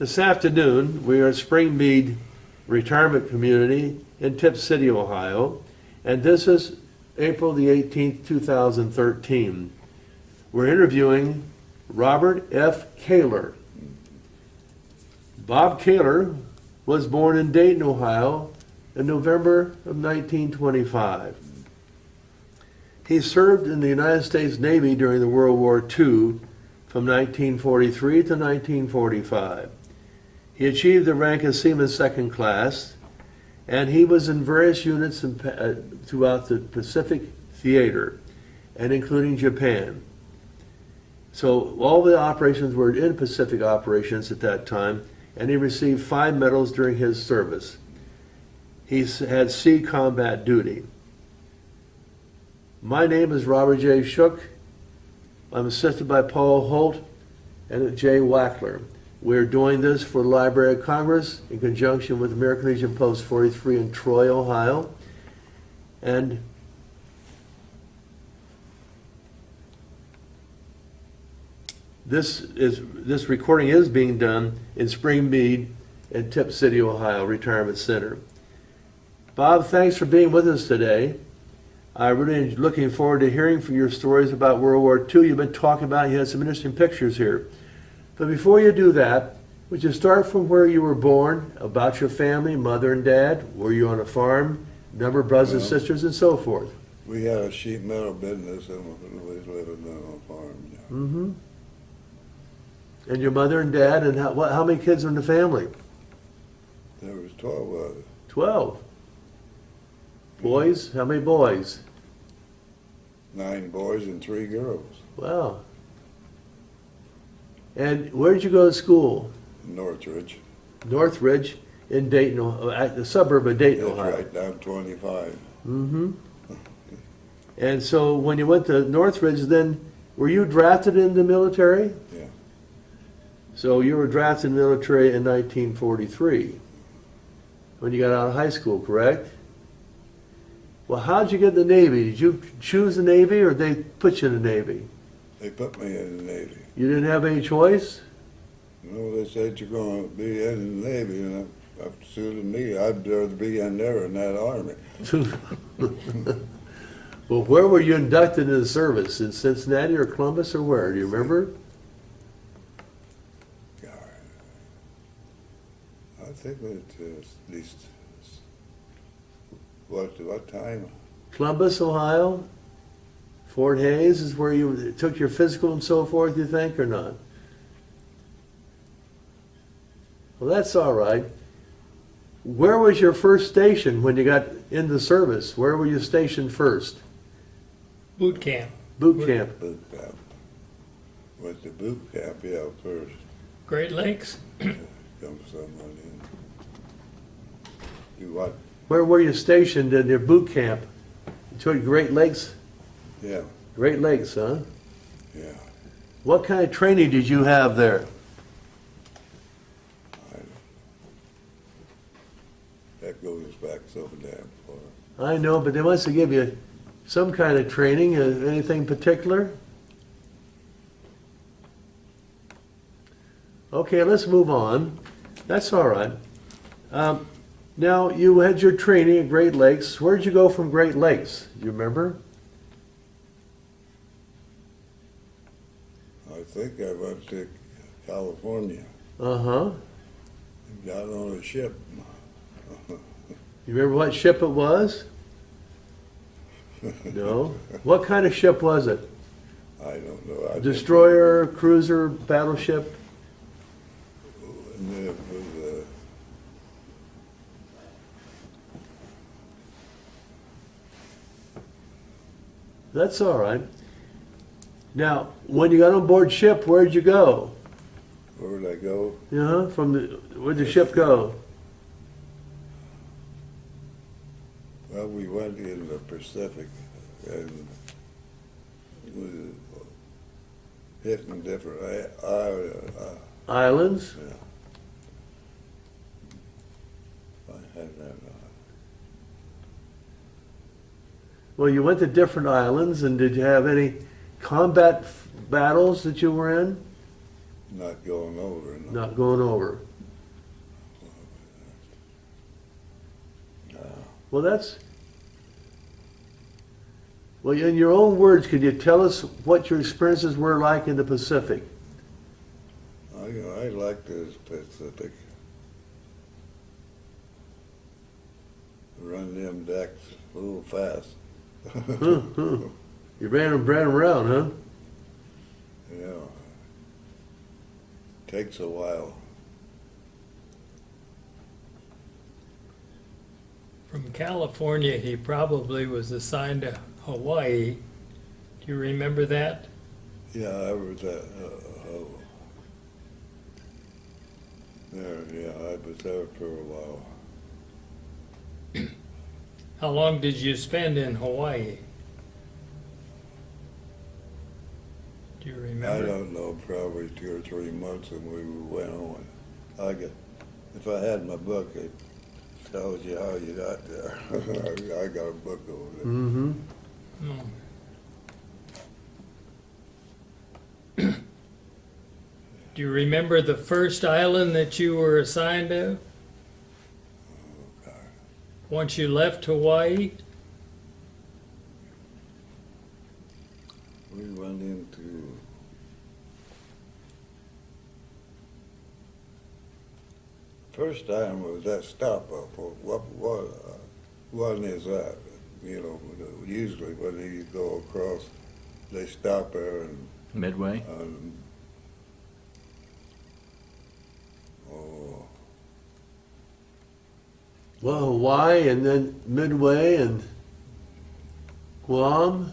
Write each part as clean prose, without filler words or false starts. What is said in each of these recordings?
This afternoon, we are at Springmead Retirement Community in Tip City, Ohio, and this is April the 18th, 2013. We're interviewing Robert F. Kaylor. Bob Kaylor was born in Dayton, Ohio in November of 1925. He served in the United States Navy during the World War II from 1943 to 1945. He achieved the rank of Seaman Second Class, and he was in various units throughout the Pacific Theater, and including Japan. So all the operations were in Pacific operations at that time, and he received 5 medals during his service. He had sea combat duty. My name is Robert J. Shook. I'm assisted by Paul Holt and Jay Wackler. We're doing this for the Library of Congress in conjunction with American Legion Post 43 in Troy, Ohio. And this recording is being done in Springmead in Tip City, Ohio Retirement Center. Bob, thanks for being with us today. I'm really looking forward to hearing from your stories about World War II. You've been talking about, you had some interesting pictures here. But before you do that, would you start from where you were born, about your family, mother and dad? Were you on a farm, number of brothers and sisters, and so forth? We had a sheep metal business and we was living on a farm. Yeah. Mm-hmm. And your mother and dad, and how many kids were in the family? There was 12 of us. 12. Boys? How many boys? 9 boys and 3 girls. Wow. And where did you go to school? Northridge. Northridge in Dayton, at the suburb of Dayton, That's Ohio. right, down 25. Mm-hmm. And so when you went to Northridge, then were you drafted in the military? Yeah. So you were drafted in the military in 1943 when you got out of high school, correct? Well, how'd you get in the Navy? Did you choose the Navy or they put you in the Navy? They put me in the Navy. You didn't have any choice? No, they said you're going to be in the Navy, and that suited me. I'd rather be in there in that Army. Well, where were you inducted into the service? In Cincinnati or Columbus or where? Do you remember? God, I think it was at least, what time? Columbus, Ohio? Fort Hays is where you took your physical and so forth, you think, or not? Well, that's all right. Where was your first station when you got into service? Where were you stationed first? Boot camp. Boot camp. Boot camp. Went to boot camp, yeah, first. Great Lakes. Come someone in. Do what? Where were you stationed in your boot camp? To Great Lakes? Yeah, Great Lakes, huh? yeah. What kind of training did you have there? That goes back so damn far. I know, but they must have given you some kind of training. Anything particular? Okay, let's move on. That's all right. Now, you had your training at Great Lakes. Where did you go from Great Lakes? Do you remember? I think I went to California Uh-huh. and got on a ship. You remember what ship it was? No. What kind of ship was it? I don't know. Destroyer, cruiser, battleship? And it was, That's all right. Now, when you got on board ship, where'd you go? where did I go? Where'd the ship go? Well, we went in the Pacific and was hitting different Islands? yeah. I had that Well, you went to different islands, and did you have any combat battles that you were in? not going over. No. Not going over. Well, well, in your own words, could you tell us what your experiences were like in the Pacific? I like the Pacific. Run them decks a little fast. You ran them around, huh? Yeah. Takes a while. From California, he probably was assigned to Hawaii. Do you remember that? Yeah, I was at there. Yeah, I was there for a while. How long did you spend in Hawaii? Do you I remember? don't know, probably 2 or 3 months, and we went on. If I had my book, it tells you how you got there. I got a book over there. Mm-hmm. No. Do you remember the first island that you were assigned to? Once you left Hawaii? We went into first time was that stop up. What one is that? You know, usually when you go across, they stop there and Midway? oh, Well, Hawaii and then Midway and Guam.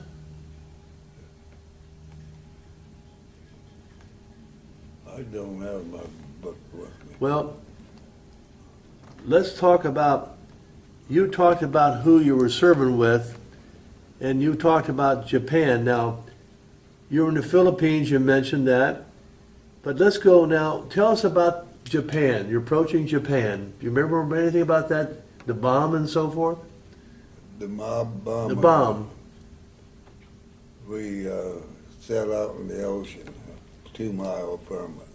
I don't have my book with me. Well, let's talk about, you talked about who you were serving with, and you talked about Japan. Now, you were in the Philippines, you mentioned that, but let's go now, tell us about Japan. You're approaching Japan. Do you remember anything about that, the bomb and so forth? The mob bomb. The bomb. We set out in the ocean, 2 mile from it.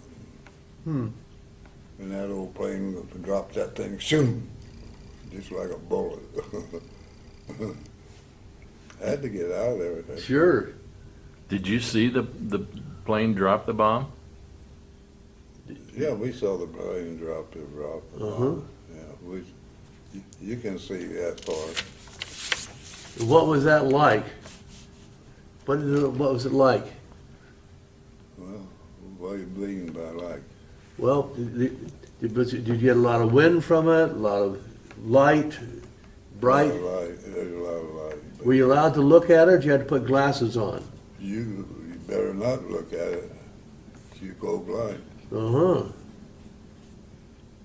And that old plane dropped that thing, shoom, just like a bullet. Had to get out of there. Sure. Did you see the plane drop the bomb? Yeah, we saw the plane drop the bomb. Yeah, you can see that far. What was that like? What was it like? Well, what do you mean by like? Well, did you get a lot of wind from it, a lot of light, bright? There's a lot of light. Were you allowed to look at it, or did you have to put glasses on? You better not look at it. You go blind. Uh-huh.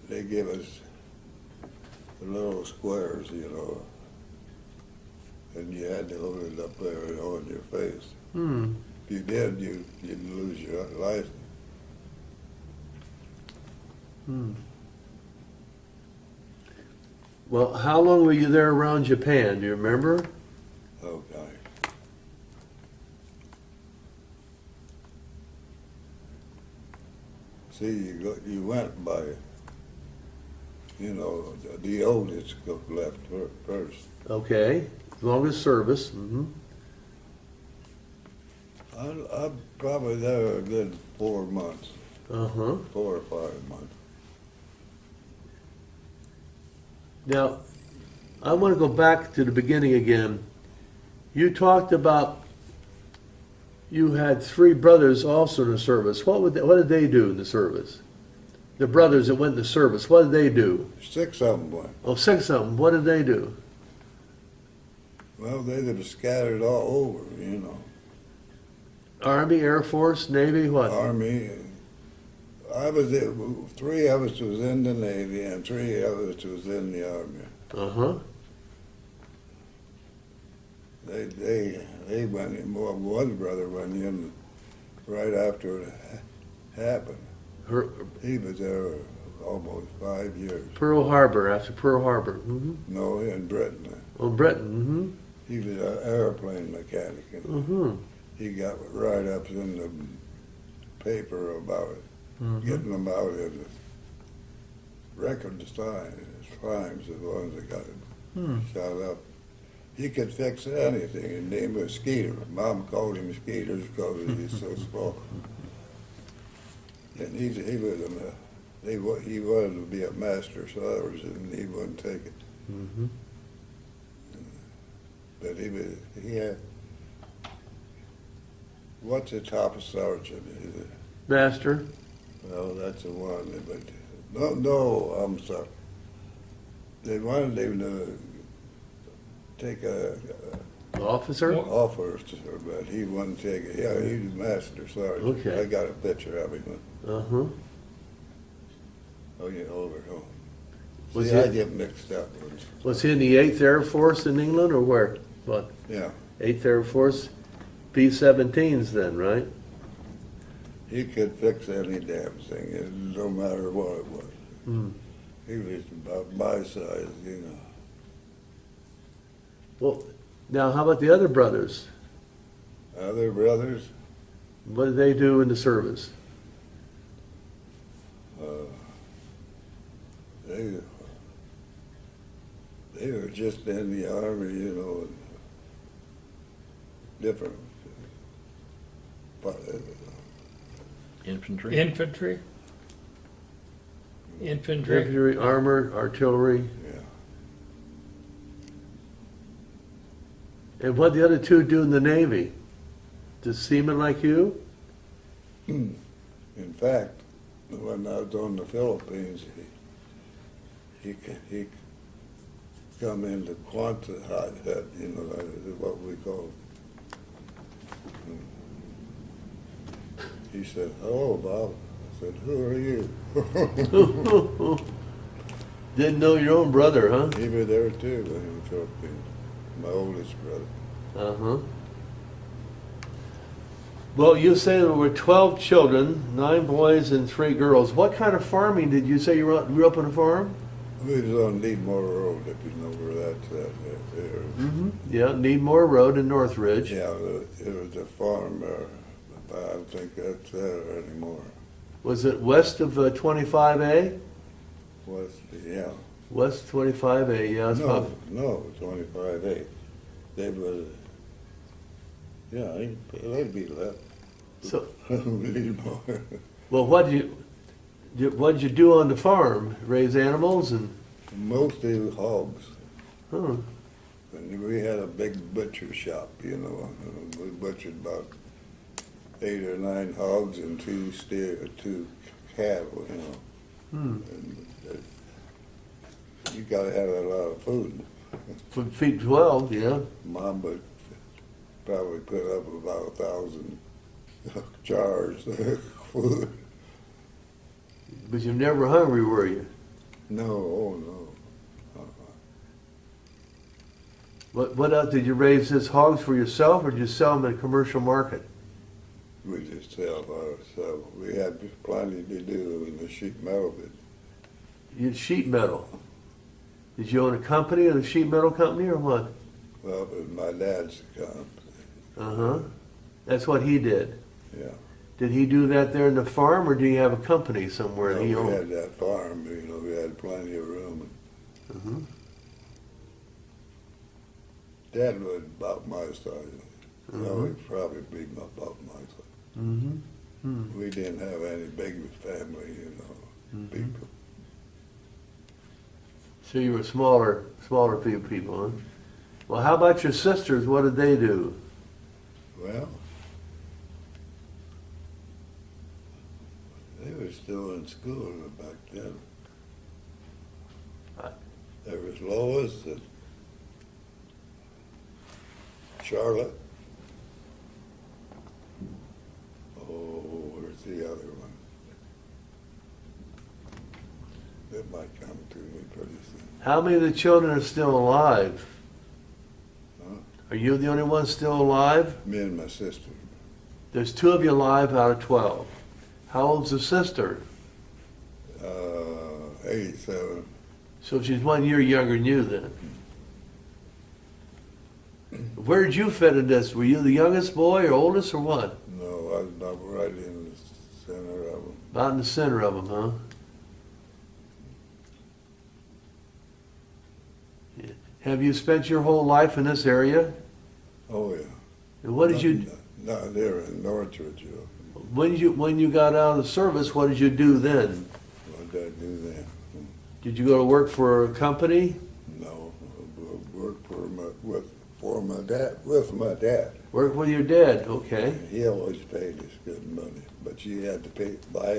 They give us the little squares, you know, and you had to hold it up there on your face. If you did, you'd lose your license. Well, how long were you there around Japan? Do you remember? Okay. See, you went by, you know, the oldest left first. Okay. Longest service. Mm-hmm. I'm probably there a good 4 months, Uh-huh. 4 or 5 months. Now, I want to go back to the beginning again. You talked about you had 3 brothers also in the service. What did they do in the service? The brothers that went in the service, what did they do? 6 of them went. Oh, 6 of them. What did they do? Well, they were scattered all over, you know. Army, Air Force, Navy, what? Army. I was 3 of us was in the Navy and 3 of us was in the Army. Uh-huh. They went in. One brother went in right after it happened. He was there almost 5 years. Pearl Harbor, after Pearl Harbor. Mm-hmm. No, in Britain. Oh, Britain. He was an airplane mechanic, and Mm-hmm. he got write-ups in the paper about it, getting them out in the record signs, the ones that got Shot up. He could fix anything. His name was Skeeter. Mom called him Skeeter because he was so small. And he wanted to be a master of cellars, and he wouldn't take it. Mm-hmm. But he had, what's the top of sergeant? Is it? Master. Well, that's the one. But no, I'm sorry. They wanted him to take a Officer? officer, but he wouldn't take it. Yeah, he was master sergeant. Okay. I got a picture of him. Uh-huh. Oh, yeah, over home. Was See, I he- get mixed up. Was he in the 8th Air Force in England or where? What? Yeah, 8th Air Force? B-17s then, right? he could fix any damn thing, no matter what it was. Hmm. He was about my size, you know. Well, now how about the other brothers? Other brothers, What did they do in the service? they were just in the army, you know, different. Infantry? Infantry? Infantry? Infantry, armor, artillery. Yeah. And what the other two do in the Navy? Does seamen like you? In fact, when I was on the Philippines, he come into Quanta Hut, you know, that is what we call. He said, "Hello, Bob." I said, "Who are you?" Didn't know your own brother, huh? He was there too in the Philippines. My oldest brother. Uh-huh. Well, you say there were 12 children, 9 boys and 3 girls. What kind of farming did you say you grew up on a farm? We was on Needmore Road, if you know where that's at. There. Mm-hmm. Yeah, Needmore Road in Northridge. Yeah, it was a farm there, but I don't think that's there anymore. Was it west of 25A? Yeah. West 25A, yeah. It's No, no, 25A. They was, yeah, they'd be left. So, Needmore. well, what'd you do on the farm? Raise animals and, Mostly hogs. huh, And we had a big butcher shop, you know. We butchered about 8 or 9 hogs and 2 cattle, you know. And you gotta have a lot of food. from feet 12, yeah. Mom would probably put up about 1,000 jars of food. But you never hungry, were you? No, oh no. What else, did you raise his hogs for yourself or did you sell them at a commercial market? We just sell ourselves. We had plenty to do in the sheet metal business. You sheet metal. Did you own a company, or a sheet metal company, or what? Well, it was my dad's company. Uh-huh. That's what he did. Yeah. Did he do that there in the farm, or do you have a company somewhere No, that he we owned? had that farm, you know, we had plenty of room. Mhm. Dad was about my size. No, Mhm. he'd probably be about my size. Mm-hmm. Hmm. We didn't have any big family, you know, Mhm. people. So you were smaller few people, huh? Well, how about your sisters? What did they do? Well, they were still in school back then. There was Lois and Charlotte. Oh, where's the other one? It might come to me pretty soon. How many of the children are still alive? Huh? Are you the only one still alive? Me and my sister. There's 2 of you alive out of 12. How old's the sister? 87. So she's 1 year younger than you then. Where did you fit in this? Were you the youngest boy or oldest or what? No, I was not right in the center of them. About in the center of them, huh? Yeah. Have you spent your whole life in this area? Oh, yeah. And what did you, Not there in Northridge, when you got out of the service, what did you do then? what did I do then? Did you go to work for a company? No, I worked for my dad, with my dad. Work with your dad, okay. He always paid us good money, but you had to buy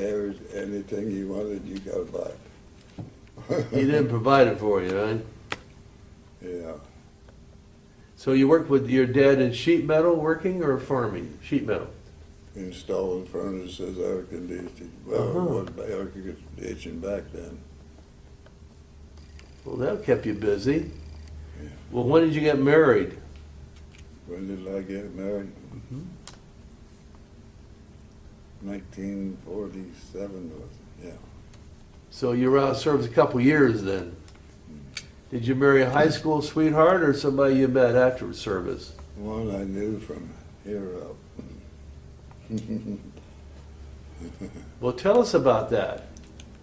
anything you wanted, you gotta buy it. He didn't provide it for you, right? Yeah, So you worked with your dad in sheet metal working or farming? Sheet metal. installing furnaces, air conditioning, well, Uh-huh. it wasn't air conditioning back then. Well, that kept you busy. Yeah. Well, when did you get married? When did I get married? 1947 was, yeah. So you were out of service a couple years then. Did you marry a high school sweetheart or somebody you met after service? One I knew from here up. Well, tell us about that.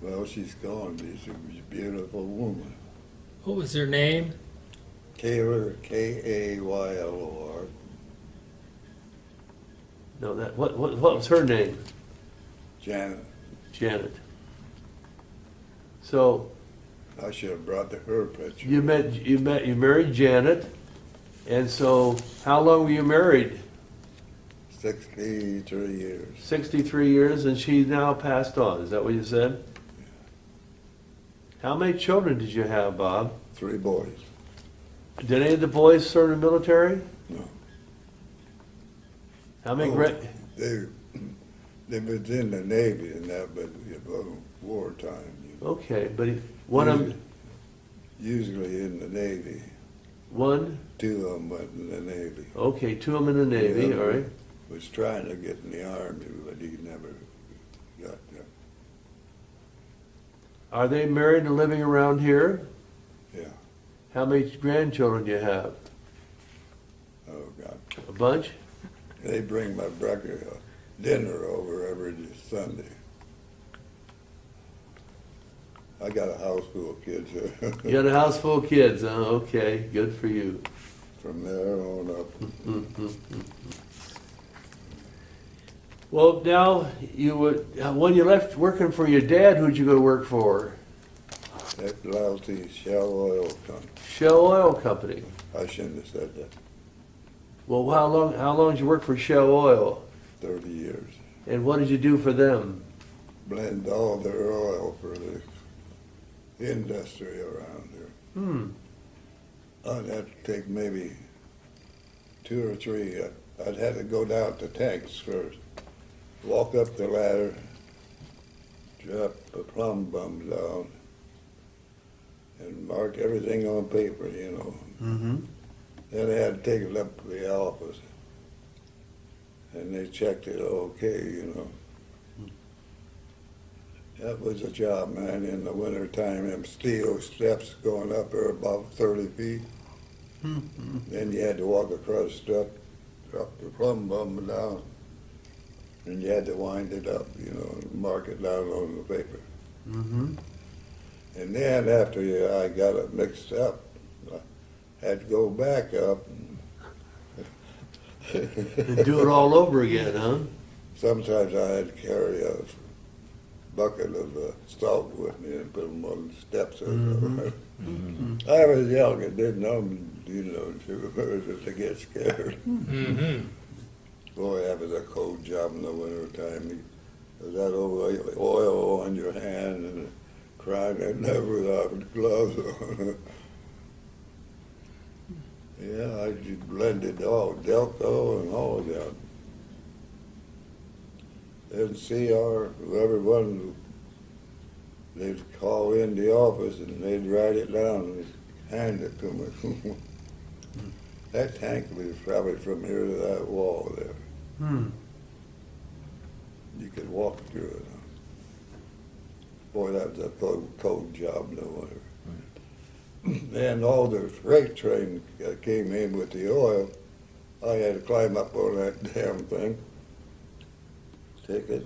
Well, she's gone. She's a beautiful woman. What was her name? Kaylor, Kaylor. No, what was her name? Janet. Janet. So I should have brought her picture. you married Janet, and so how long were you married? 63 years. 63 years, and she now passed on. Is that what you said? How many children did you have, Bob? 3 boys. Did any of the boys serve in the military? No. How many? They was in the Navy and that, but it wasn't wartime. Okay, but one of them, Usually in the Navy. one. 2 of them went in the Navy. Okay, 2 of them in the Navy. Yeah. All right. Was trying to get in the Army, but he never got there. Are they married and living around here? Yeah. How many grandchildren do you have? Oh, God. A bunch? They bring my breakfast, dinner over every Sunday. I got a house full of kids You got a house full of kids, huh? Okay, good for you. from there on up. Well, now, when you left working for your dad, who'd you go to work for? That lousy Shell Oil Company. Shell Oil Company. I shouldn't have said that. Well, how long did you work for Shell Oil? 30 years. And what did you do for them? Blend all their oil for the industry around here. I'd have to take maybe 2 or 3. I'd have to go down to tanks first, walk up the ladder, drop the plumb bum down, and mark everything on paper, you know. Mm-hmm. Then I had to take it up to the office, and they checked it okay, you know. That was a job, man, in the wintertime, them steel steps going up there about 30 feet. Then you had to walk across the drop the plumb bum down, and you had to wind it up, you know, and mark it down on the paper. Mm-hmm. And then after I got it mixed up, I had to go back up. And do it all over again, huh? Sometimes I had to carry a bucket of salt with me and put them on the steps. I was young and didn't know, you know, to get scared. Mm-hmm. Boy, that was a cold job in the wintertime. That oil on your hand and crying and never without gloves on. Yeah, I just blended all Delco and all of that. Then CR, whoever one, they'd call in the office and they'd write it down and hand it to me. That tank was probably from here to that wall there. Hmm. You could walk through it. Boy, that was a cold job in the winter. Then all the freight train came in with the oil. I had to climb up on that damn thing, take it,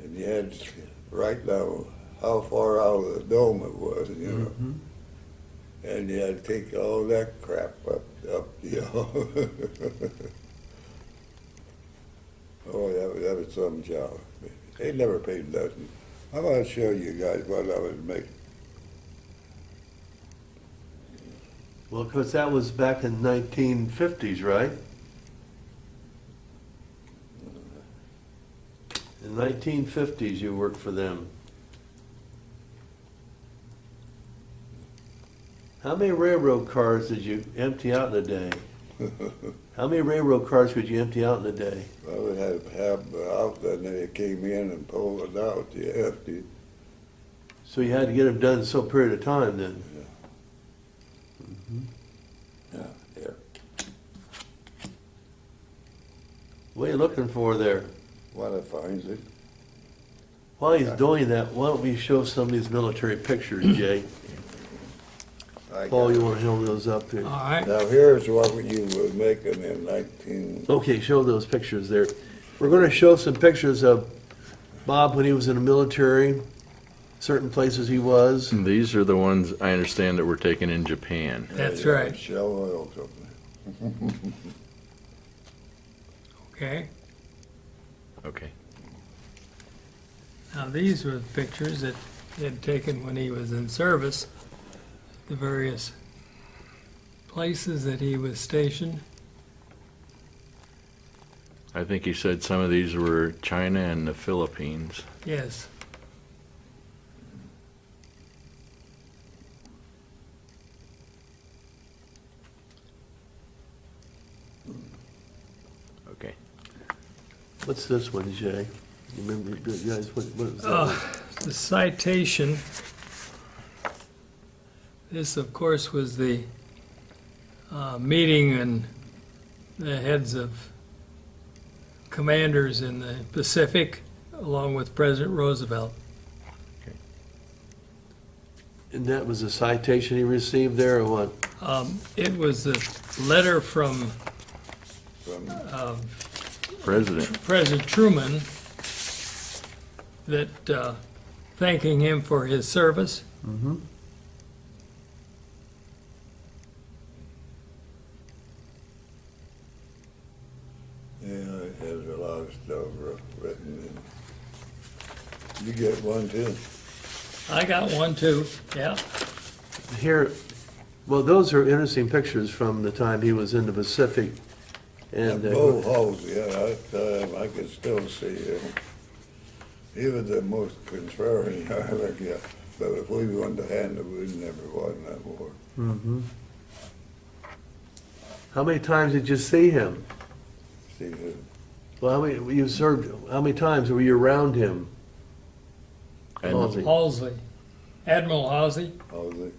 and you had to write down how far out of the dome it was, you know. And you had to take all that crap up, you know. Oh, that was some job. They never paid nothing. I'm gonna show you guys what I was making. Well, because that was back in 1950s, right? In 1950s, you worked for them. How many railroad cars did you empty out in a day? How many railroad cars could you empty out in a day? Well, we had to have the outfit, and they came in and pulled it out. You empty. So you had to get them done in some period of time then? Yeah, yeah. What are you looking for there? One that finds it. While he's doing that, why don't we show some of these military pictures, Jay? Paul, you want to hold those up here? All right. Now here's what you were making in 19. Okay, show those pictures there. We're going to show some pictures of Bob when he was in the military, certain places he was. And these are the ones I understand that were taken in Japan. That's right. Shell Oil Company. Okay. Okay. Now, these were the pictures that he had taken when he was in service, the various places that he was stationed. I think he said some of these were China and the Philippines. Yes. Okay. What's this one, Jay? You remember, you guys, what was that? The citation, this, of course, was the meeting and the heads of commanders in the Pacific, along with President Roosevelt. And that was a citation he received there, or what? It was a letter from President. President Truman that thanking him for his service. Mm-hmm. Yeah, it has a lot of stuff written in. You get one too? I got one too, yeah. Here, well, those are interesting pictures from the time he was in the Pacific. And Bo Halsey, I can still see him. He was the most contrarian I ever got. But if we won the hand, we never won that war. Mm-hmm. How many times did you see him? See him. Well, how many you served? How many times were you around him? And Halsey. Halsey, Admiral Halsey. Halsey.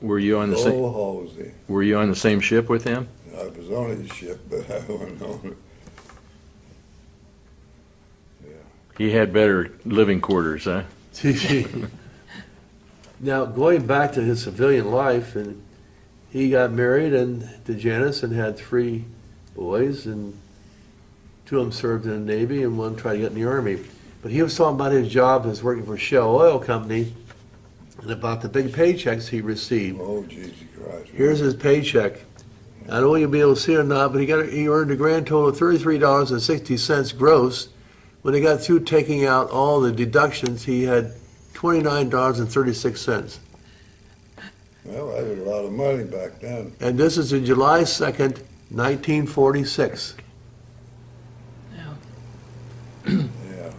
were you on the Bo same? Halsey. Were you on the same ship with him? I was on his ship, but I wasn't on it. He had better living quarters, huh? Now, going back to his civilian life, and he got married to Janice and had 3 boys, and 2 of them served in the Navy and 1 tried to get in the Army. But he was talking about his job as working for Shell Oil Company and about the big paychecks he received. Oh, Jesus Christ. Here's his paycheck. I don't know if you'll be able to see it or not, but he earned a grand total of $33.60 gross. When he got through taking out all the deductions, he had $29.36. Well, that was a lot of money back then. And this is in July 2nd, 1946. Yeah. Yeah.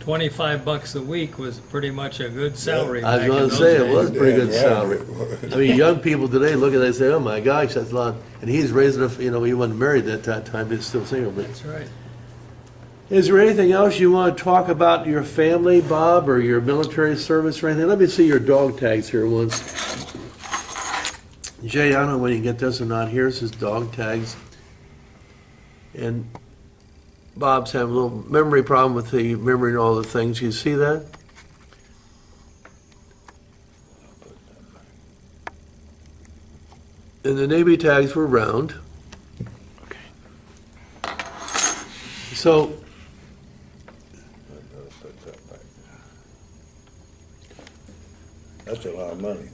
$25 a week was pretty much a good salary I back was in going those to say, it days. was a pretty good Yeah, salary. it was. I mean, young people today look at it and say, oh my gosh, that's a lot. And he's raising a, he wasn't married at that time, he's still single. But That's right. is there anything else you want to talk about your family, Bob, or your military service or anything? Let me see your dog tags here once. Jay, I don't know when you get this or not. Here's his dog tags. And Bob's having a little memory problem with the remembering all the things. You see that? And the Navy tags were round. So That's a lot of money.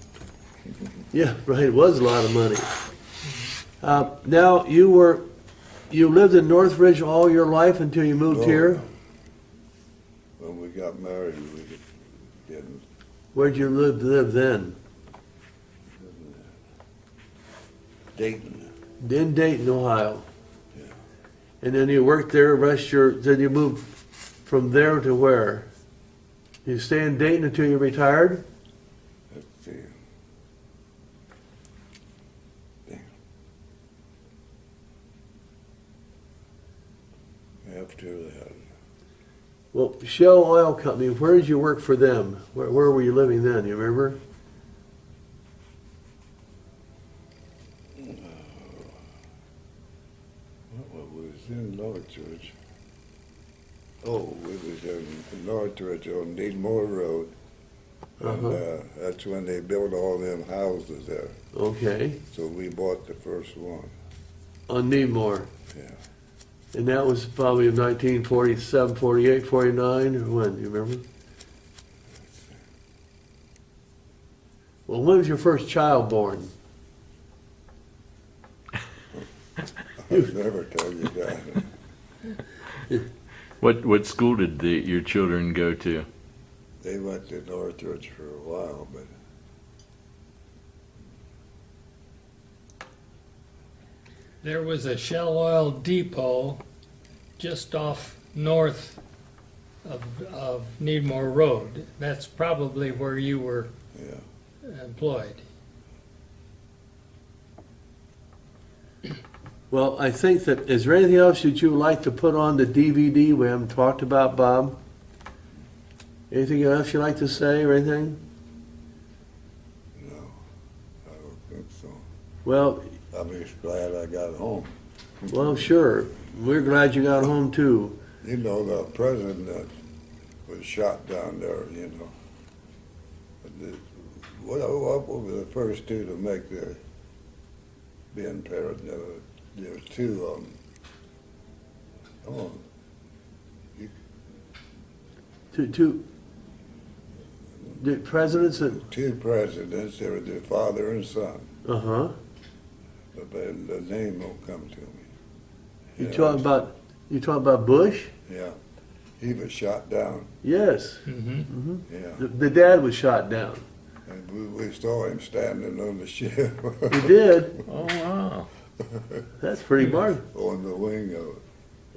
Yeah, right, it was a lot of money. Now, you lived in Northridge all your life until you moved No, here? When we got married, we didn't. Where'd you live then? Dayton. In Dayton, Ohio. Yeah. And then you worked there, then you moved from there to where? You stay in Dayton until you retired? Let's see. Damn. After that, Well, Shell Oil Company, where did you work for them? Where were you living then, you remember? well, we was in Northridge. Oh, we was in Northridge on Needmore Road. And that's when they built all them houses there. Okay, So we bought the first one. on Needmore. Yeah. And that was probably in 1947, 48, 49, or when, you remember? Well, when was your first child born? I'll never tell you that. What school did your children go to? They went to Northridge for a while, but There was a Shell Oil depot just off north of Needmore Road. That's probably where you were yeah. employed. Well, I think that, is there anything else that you would like to put on the DVD we haven't talked about, Bob? Anything else you'd like to say or anything? No, I don't think so. Well, I'm just glad I got home. well, sure. We're glad you got home too. You know, the president was shot down there, you know. What were the first two to make the being parent? There were two of them. Come on. Two the presidents that, Two presidents, they were the father and son. uh-huh. But the name won't come to me. You know, talking about Bush? Yeah. He was shot down. Yes. Mm-hmm. Yeah. The dad was shot down. And we saw him standing on the ship. He did. Oh, wow. That's pretty marvelous. On the wing of it.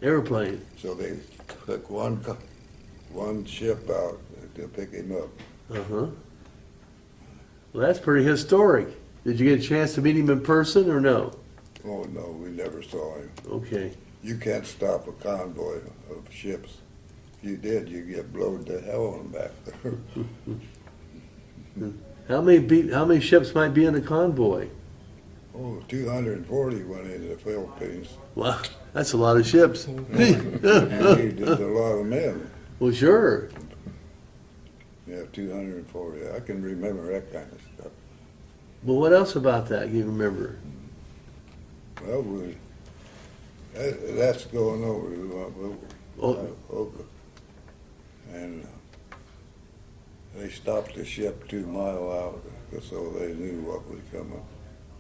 Airplane. So they took one ship out to pick him up. Uh-huh. Well, that's pretty historic. Did you get a chance to meet him in person or no? Oh, no, we never saw him. Okay. You can't stop a convoy of ships. If you did, you get blown to hell on back there. How many ships might be in a convoy? Oh, 240 went into the Philippines. Wow, that's a lot of ships. And he did a lot of men. Well, sure. Yeah, 240. I can remember that kind of stuff. Well, what else about that you remember? Well, that's going over. Oh. And they stopped the ship 2 miles out, so they knew what was coming.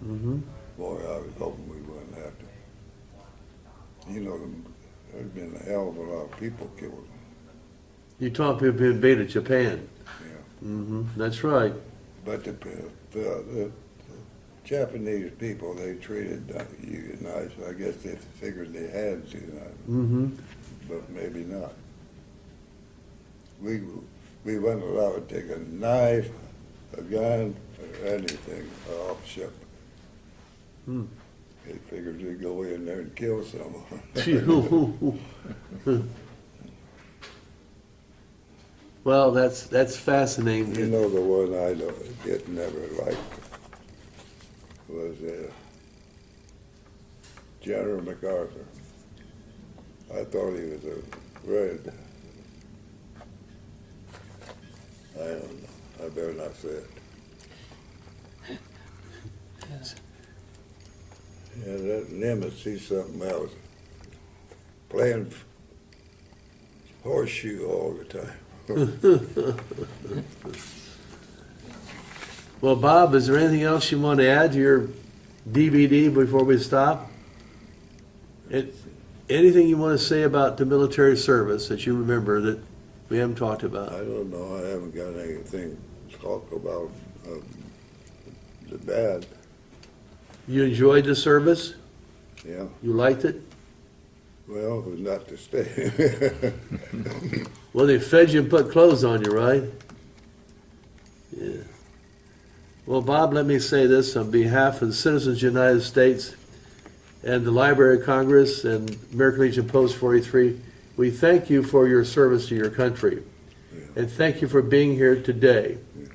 Mm-hmm. Boy, I was hoping we wouldn't have to. You know, there's been a hell of a lot of people killed. You talk people being bait at Japan. Yeah. Mm-hmm. That's right. But the Japanese people, they treated you nice. I guess they figured they had to, Mm-hmm. but maybe not. We weren't allowed to take a knife, a gun, or anything off ship. Hmm. They figured they'd go in there and kill someone. Well, that's fascinating. You know, the one I never liked was General MacArthur. I thought he was a red. I don't know. I better not say it. Yeah, that Nimitz, he's something else. Playing horseshoe all the time. Well, Bob, is there anything else you want to add to your DVD before we stop? Anything you want to say about the military service that you remember that we haven't talked I about? don't know, I haven't got anything to talk about, the bad, You enjoyed the service? yeah. You liked it? Well, it was not to stay. Well, they fed you and put clothes on you, right? Yeah. Well, Bob, let me say this on behalf of the citizens of the United States and the Library of Congress and American Legion Post 43, we thank you for your service to your country. Yeah. And thank you for being here today. Yeah.